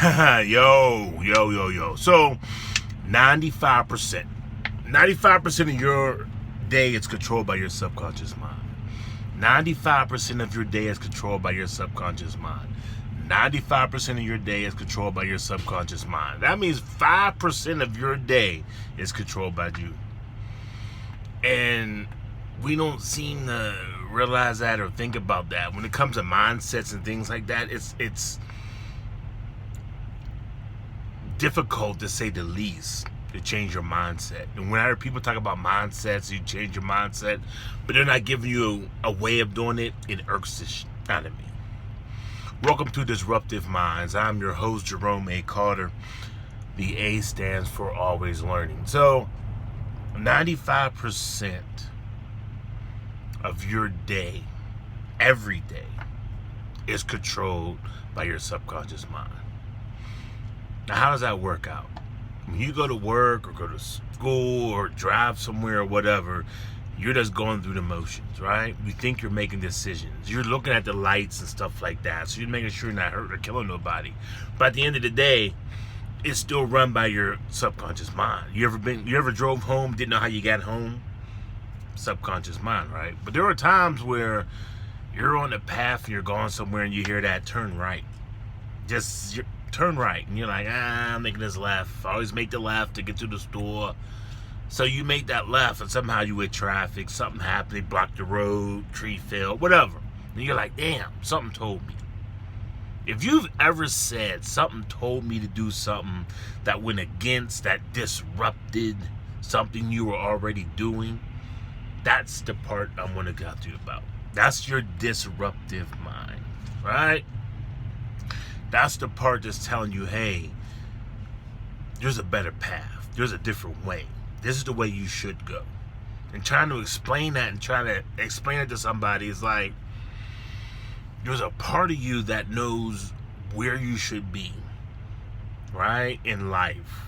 Yo. So 95% of your day is controlled by your subconscious mind. 95% of your day is controlled by your subconscious mind. 95% of your day is controlled by your subconscious mind. That means 5% of your day is controlled by you. And we don't seem to realize that or think about that. When it comes to mindsets and things like that, it's difficult, to say the least, to change your mindset. And when I hear people talk about mindsets, you change your mindset, but they're not giving you a way of doing it, it irks the shit out of me. Welcome to Disruptive Minds. I'm your host, Jerome A. Carter. The A stands for always learning. So 95% of your day, every day, is controlled by your subconscious mind. Now, how does that work out? When you go to work or go to school or drive somewhere or whatever, you're just going through the motions, right? You think you're making decisions. You're looking at the lights and stuff like that. So you're making sure you're not hurting or killing nobody. But at the end of the day, it's still run by your subconscious mind. You ever drove home, didn't know how you got home? Subconscious mind, right? But there are times where you're on the path and you're going somewhere and you hear that turn right. Just turn right. And you're like, I'm making this left. I always make the left to get to the store. So you make that left and somehow you hit traffic. Something happened. They blocked the road. Tree fell. Whatever. And you're like, damn, something told me. If you've ever said something told me to do something that went against, that disrupted something you were already doing, that's the part I'm going to talk to you about. That's your disruptive mind, right? That's the part that's telling you, hey, there's a better path. There's a different way. This is the way you should go. And trying to explain that and trying to explain it to somebody is like, there's a part of you that knows where you should be, right? In life,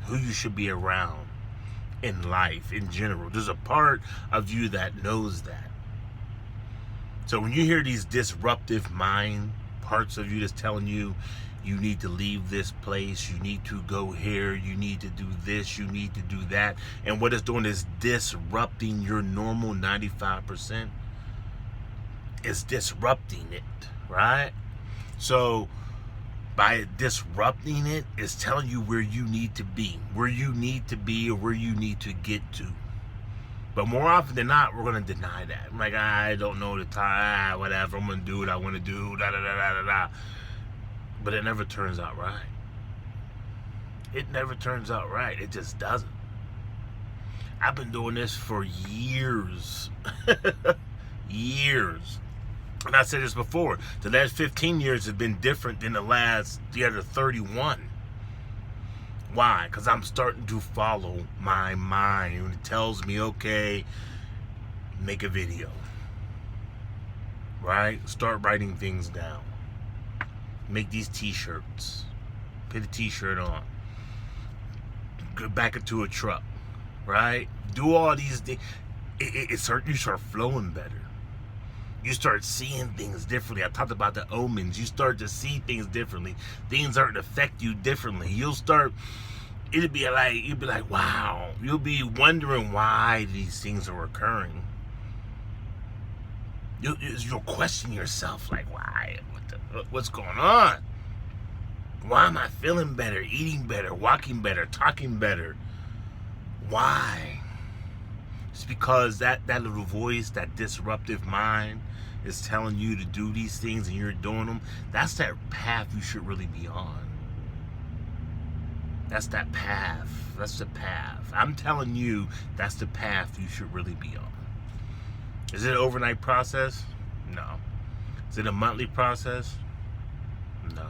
who you should be around in life in general. There's a part of you that knows that. So when you hear these disruptive mind parts of you that's telling you, you need to leave this place, you need to go here, you need to do this, you need to do that, and what it's doing is disrupting your normal 95%. It's disrupting it, right? So by disrupting it, it's telling you where you need to be, or where you need to get to. But more often than not, we're going to deny that. I'm like, I don't know the time, whatever, I'm going to do what I want to do, da-da-da-da-da-da. But it never turns out right. It never turns out right. It just doesn't. I've been doing this for years. Years. And I said this before, the last 15 years have been different than the other 31. Why? Because I'm starting to follow my mind. When it tells me, okay, make a video. Right? Start writing things down. Make these t-shirts. Put a t-shirt on. Go back into a truck. Right? Do all these things. You start flowing better. You start seeing things differently. I talked about the omens. You start to see things differently. Things start to affect you differently. You'll be like, wow. You'll be wondering why these things are occurring. You'll question yourself, like, why? What's going on? Why am I feeling better, eating better, walking better, talking better? Why? It's because that little voice, that disruptive mind, is telling you to do these things and you're doing them. That's that path you should really be on. That's that path. That's the path. I'm telling you, that's the path you should really be on. Is it an overnight process? No. Is it a monthly process? No.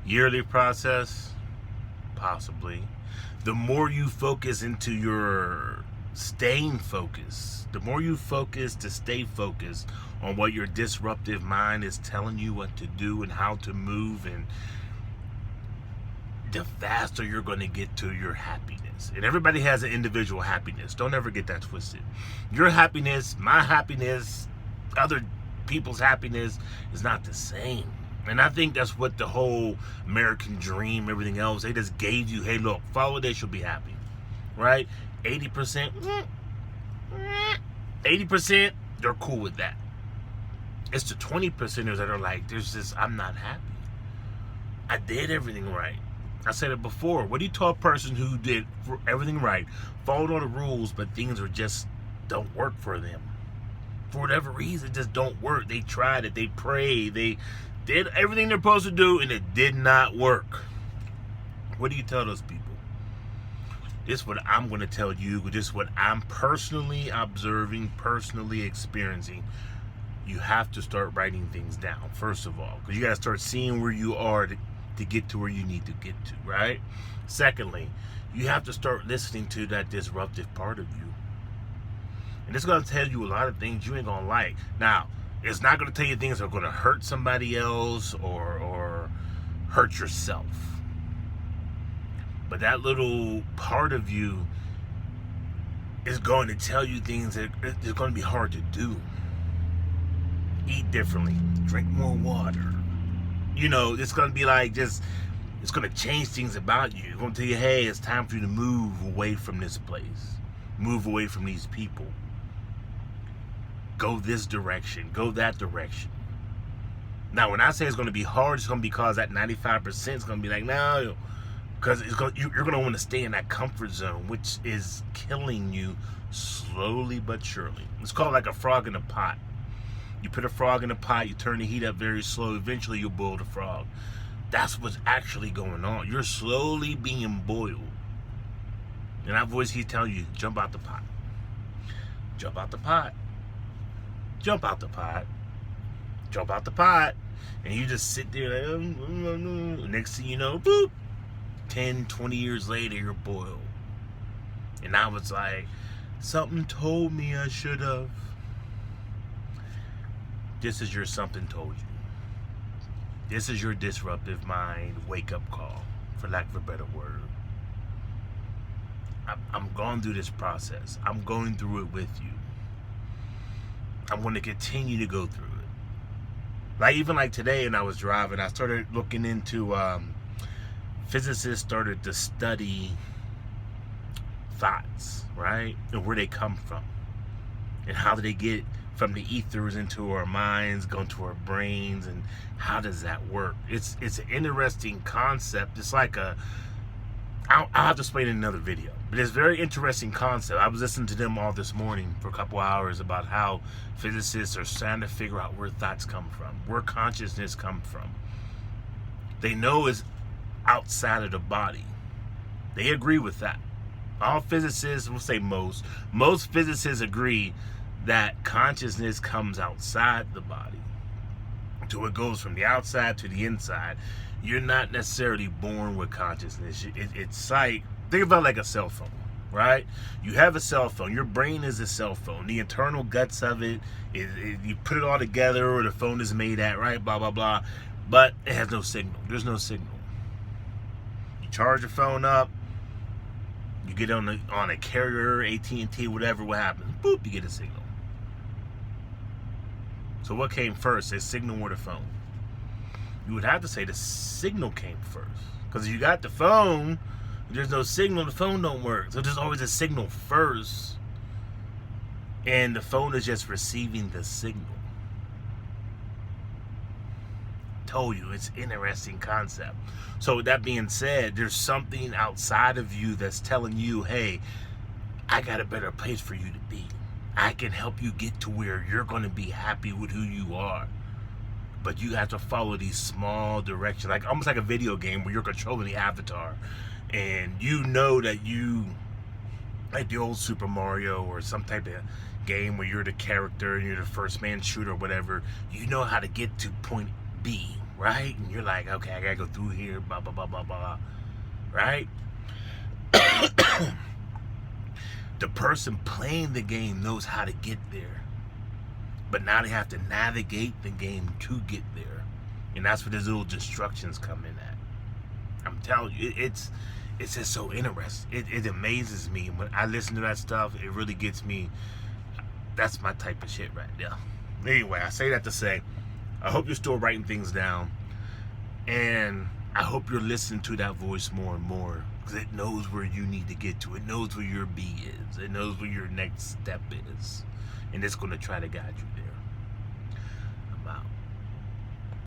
Yearly process? Possibly. The more you focus into your staying focused, the more you focus to stay focused on what your disruptive mind is telling you what to do and how to move, and the faster you're going to get to your happiness. And everybody has an individual happiness. Don't ever get that twisted. Your happiness, my happiness, other people's happiness is not the same. And I think that's what the whole American dream, everything else, they just gave you, hey, look, follow this, you'll be happy. Right? 80%, 80%, they're cool with that. It's the 20%ers that are like, there's this, I'm not happy. I did everything right. I said it before. What do you tell a person who did everything right, followed all the rules, but things are just don't work for them? For whatever reason, it just don't work. They tried it. They prayed. They did everything they're supposed to do, and it did not work. What do you tell those people? This is what I'm going to tell you. This is what I'm personally observing, personally experiencing. You have to start writing things down, first of all, because you got to start seeing where you are to get to where you need to get to, right? Secondly, you have to start listening to that disruptive part of you. And it's going to tell you a lot of things you ain't going to like. Now, it's not going to tell you things that are going to hurt somebody else or hurt yourself. But that little part of you is going to tell you things that are going to be hard to do. Eat differently. Drink more water. You know, it's going to be like just, it's going to change things about you. It's going to tell you, hey, it's time for you to move away from this place. Move away from these people. Go this direction. Go that direction. Now, when I say it's going to be hard, it's going to be because that 95% is going to be like, no, because you're going to want to stay in that comfort zone, which is killing you slowly but surely. It's called like a frog in a pot. You put a frog in a pot, you turn the heat up very slow, eventually you'll boil the frog. That's what's actually going on. You're slowly being boiled. And that voice keeps telling you, jump out the pot. Jump out the pot. Jump out the pot. Jump out the pot. And you just sit there like, next thing you know, boop, 10, 20 years later, you're boiled. And I was like, something told me I should have. This is your something told you. This is your disruptive mind wake-up call, for lack of a better word. I'm going through this process. I'm going through it with you. I'm going to continue to go through it. Like even like today, and I was driving, I started looking into, physicists started to study thoughts, right? And where they come from. And how do they get from the ethers into our minds, go into our brains, and how does that work? It's an interesting concept. It's like I'll have to explain it in another video, but it's a very interesting concept. I was listening to them all this morning for a couple hours about how physicists are trying to figure out where thoughts come from, where consciousness comes from. They know it's outside of the body. They agree with that. All physicists, we'll say most physicists agree that consciousness comes outside the body. So it goes from the outside to the inside. You're not necessarily born with consciousness. It's like, think about it like a cell phone, right? You have a cell phone. Your brain is a cell phone. The internal guts of it, you put it all together, or the phone is made at, right? Blah, blah, blah. But it has no signal. There's no signal. You charge your phone up. You get on a carrier, AT&T, whatever, what happens? Boop, you get a signal. So what came first, a signal or the phone? You would have to say the signal came first. Because if you got the phone, there's no signal, the phone don't work. So there's always a signal first. And the phone is just receiving the signal. Told you, it's an interesting concept. So with that being said, there's something outside of you that's telling you, hey, I got a better place for you to be. I can help you get to where you're going to be happy with who you are. But you have to follow these small directions, like almost like a video game where you're controlling the avatar. And you know that you, like the old Super Mario or some type of game where you're the character and you're the first man shooter or whatever, you know how to get to point B, right? And you're like, okay, I gotta go through here, blah, blah, blah, blah, blah, right? The person playing the game knows how to get there. But now they have to navigate the game to get there. And that's where these little instructions come in at. I'm telling you, it's just so interesting. It amazes me. When I listen to that stuff, it really gets me. That's my type of shit right there. Anyway, I say that to say, I hope you're still writing things down. And I hope you're listening to that voice more and more, because it knows where you need to get to. It knows where your B is. It knows where your next step is. And it's going to try to guide you there.